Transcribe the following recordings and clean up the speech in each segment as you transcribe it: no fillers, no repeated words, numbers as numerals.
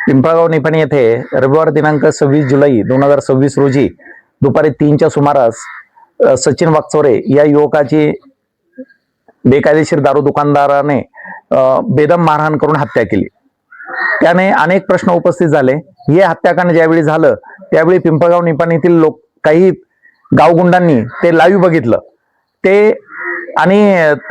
पिंपळगाव निपाणी येथे रविवार दिनांक 26 जुलै 2026 रोजी दुपारी 3च्या सुमारास सचिन वाकचौरे या युवकाची बेकायदेशीर दारू दुकानदाराने बेदम मारहाण करून हत्या केली। त्याने अनेक प्रश्न उपस्थित झाले। हे हत्याकांड ज्यावेळी झालं त्यावेळी पिंपळगाव निपाणीतील काही गावगुंडांनी ते लाईव्ह बघितलं ते आणि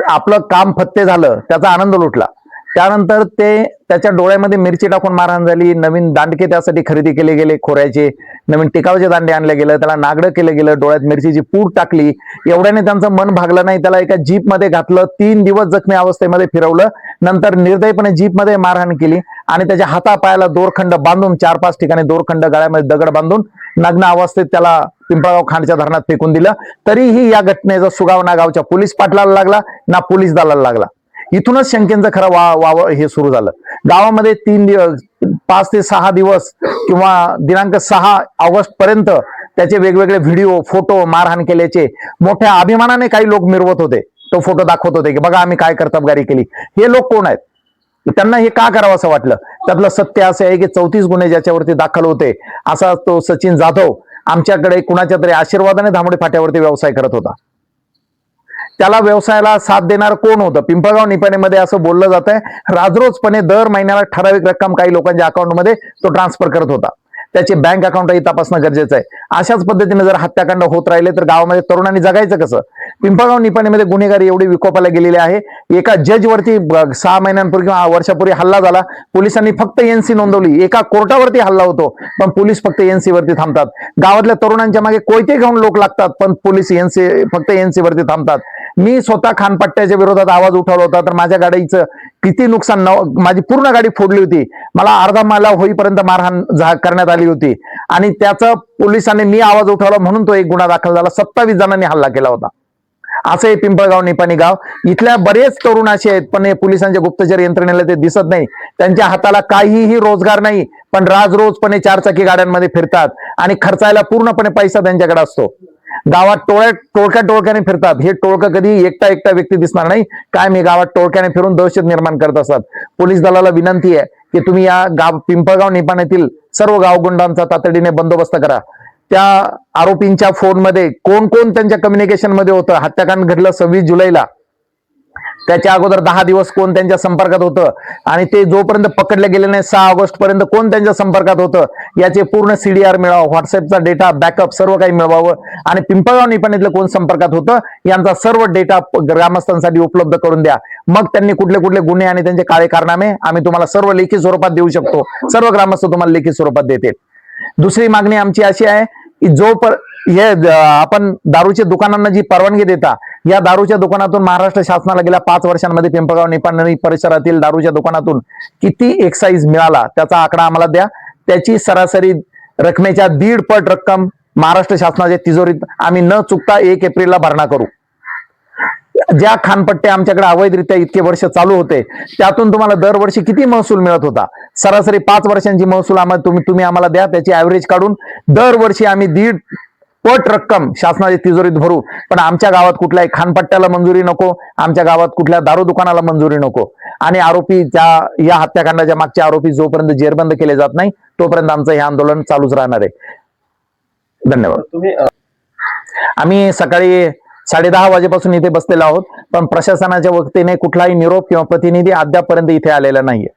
आपलं काम फत्ते झालं, त्याचा आनंद लुटला। त्यानंतर त्याच्या डोळ्यामध्ये मिरची टाकून मारहाण झाली। नवीन दांडके त्यासाठी खरेदी केले गेले, खोऱ्याचे नवीन टिकावचे दांडे आणले गेले, त्याला नागडं केलं गेलं, डोळ्यात मिरचीची पूड टाकली। एवढ्याने त्यांचं मन भागलं नाही, त्याला एका जीप मध्ये घातलं, 3 दिवस जखमी अवस्थेमध्ये फिरवलं। नंतर निर्दयपणे जीप मध्ये मारहाण केली आणि त्याच्या हातापायाला दोरखंड बांधून 4-5 ठिकाणी दोरखंड, गळ्यामध्ये दगड बांधून नग्न अवस्थेत त्याला पिंपळगाव खांडच्या धरणात फेकून दिलं। तरीही या घटनेचा सुगाव ना गावच्या पोलीस पाटलाला लागला ना पोलीस दलाला लागला। इथूनच शंकेचं खरं वाव हे सुरू झालं। गावामध्ये 5 ते 6 दिवस किंवा दिनांक 6 ऑगस्ट पर्यंत त्याचे वेगवेगळे व्हिडिओ, फोटो मारहाण केल्याचे मोठ्या अभिमानाने काही लोक मिरवत होते। तो फोटो दाखवत होते की बघा आम्ही काय कर्तबगारी केली। हे लोक कोण आहेत? त्यांना हे का करावं असं वाटलं? त्यातलं सत्य असं आहे की 34 गुन्हे ज्याच्यावरती दाखल होते असा तो सचिन जाधव आमच्याकडे कुणाच्या तरी आशीर्वादाने धामोडे फाट्यावरती व्यवसाय करत होता। त्याला व्यवसायाला साथ देणार कोण होतं? पिंपळगाव निपाणीमध्ये असं बोललं जात आहे राजरोजपणे दर महिन्याला ठराविक रक्कम काही लोकांच्या अकाउंटमध्ये तो ट्रान्सफर करत होता। त्याचे बँक अकाउंटही तपासणं गरजेचं आहे। अशाच पद्धतीने जर हत्याकांड होत राहिले तर गावामध्ये तरुणांनी जगायचं कसं? पिंपळगाव निपाणीमध्ये गुन्हेगारी एवढी विकोपाला गेलेली आहे। एका जज वरती 6 महिन्यांपूर्वी किंवा वर्षापूर्वी हल्ला झाला, पोलिसांनी फक्त एनसी नोंदवली। एका कोर्टावरती हल्ला होतो पण पोलीस फक्त एनसी वरती थांबतात। गावातल्या तरुणांच्या मागे कोयते घेऊन लोक लागतात पण पोलीस फक्त एनसी वरती थांबतात। मी स्वतः खानपट्ट्याच्या विरोधात आवाज उठवला होता तर माझ्या गाडीचं किती नुकसान, माझी पूर्ण गाडी फोडली होती। मला अर्धा माला होईपर्यंत मारहाण करण्यात आली होती आणि त्याचा पोलिसांनी मी आवाज उठवला म्हणून तो एक गुन्हा दाखल झाला। 27 जणांनी हल्ला केला होता। असं हे पिंपळगाव निपाणी गाव। इथल्या बरेच तरुण असे आहेत पण हे पोलिसांच्या गुप्तचर यंत्रणेला ते दिसत नाही। त्यांच्या हाताला काहीही रोजगार नाही पण राजरोजपणे 4 चाकी गाड्यांमध्ये फिरतात आणि खर्चायला पूर्णपणे पैसा त्यांच्याकडे असतो। गावात टोळक्याने फिरतात। हे टोळकं कधी एकटा व्यक्ती दिसणार नाही, काय मी गावात टोळक्याने फिरून दहशत निर्माण करत असतात। पोलीस दलाला विनंती आहे की तुम्ही या पिंपळगाव निपाणीतील सर्व गावगुंडांचा तातडीने बंदोबस्त करा। त्या आरोपींच्या फोनमध्ये कोण कोण त्यांच्या कम्युनिकेशन मध्ये होतं? हत्याकांड घडलं 26 जुलैला, त्याच्या अगोदर 10 दिवस कोण त्यांच्या संपर्कात होतं आणि ते जोपर्यंत पकडले गेले नाही 6 ऑगस्ट पर्यंत कोण त्यांच्या संपर्कात होतं याचे पूर्ण सीडीआर मिळावं, व्हॉट्सअपचा डेटा बॅकअप सर्व काही मिळवावं आणि पिंपळगाव निपाणीतलं कोण संपर्कात होतं यांचा सर्व डेटा ग्रामस्थांसाठी उपलब्ध करून द्या। मग त्यांनी कुठले कुठले गुन्हे आणि त्यांचे काळे कारनामे आम्ही तुम्हाला सर्व लेखी स्वरूपात देऊ शकतो। सर्व ग्रामस्थ तुम्हाला लेखी स्वरूपात देतील। दुसरी मागणी आमची अशी आहे की आपण दारूच्या दुकानांना जी परवानगी देता, या दारूच्या दुकानातून महाराष्ट्र शासनाला गेल्या 5 वर्षांमध्ये पिंपळगाव निपाणी परिसरातील दारूच्या दुकानातून किती एक्साईज मिळाला त्याचा आकडा आम्हाला द्या। त्याची सरासरी रकमेच्या 1.5 पट रक्कम महाराष्ट्र शासनाच्या तिजोरीत आम्ही न चुकता 1 एप्रिलला भरणा करू। ज्या खानपट्टे आमच्याकडे अवैधरित्या इतके वर्ष चालू होते त्यातून तुम्हाला दरवर्षी किती महसूल मिळत होता? सरासरी 5 वर्षांची महसूल तुम्ही आम्हाला द्या, त्याची ऍव्हरेज काढून दरवर्षी आम्ही 1.5 पट रक्कम शासनाच्या तिजोरीत भरू। पण आमच्या गावात कुठल्याही खानपट्ट्याला मंजुरी नको, आमच्या गावात कुठल्या दारू दुकानाला मंजुरी नको आणि या हत्याकांडाच्या मागचे आरोपी जोपर्यंत जेरबंद केले जात नाही तोपर्यंत आमचं हे आंदोलन चालूच राहणार आहे। धन्यवाद। आम्ही सकाळी 10:30 वाजेपासून इथे बसलेलो आहोत पण प्रशासनाच्या वतीने कुठलाही निरोप किंवा प्रतिनिधी अद्यापपर्यंत इथे आलेला नाहीये।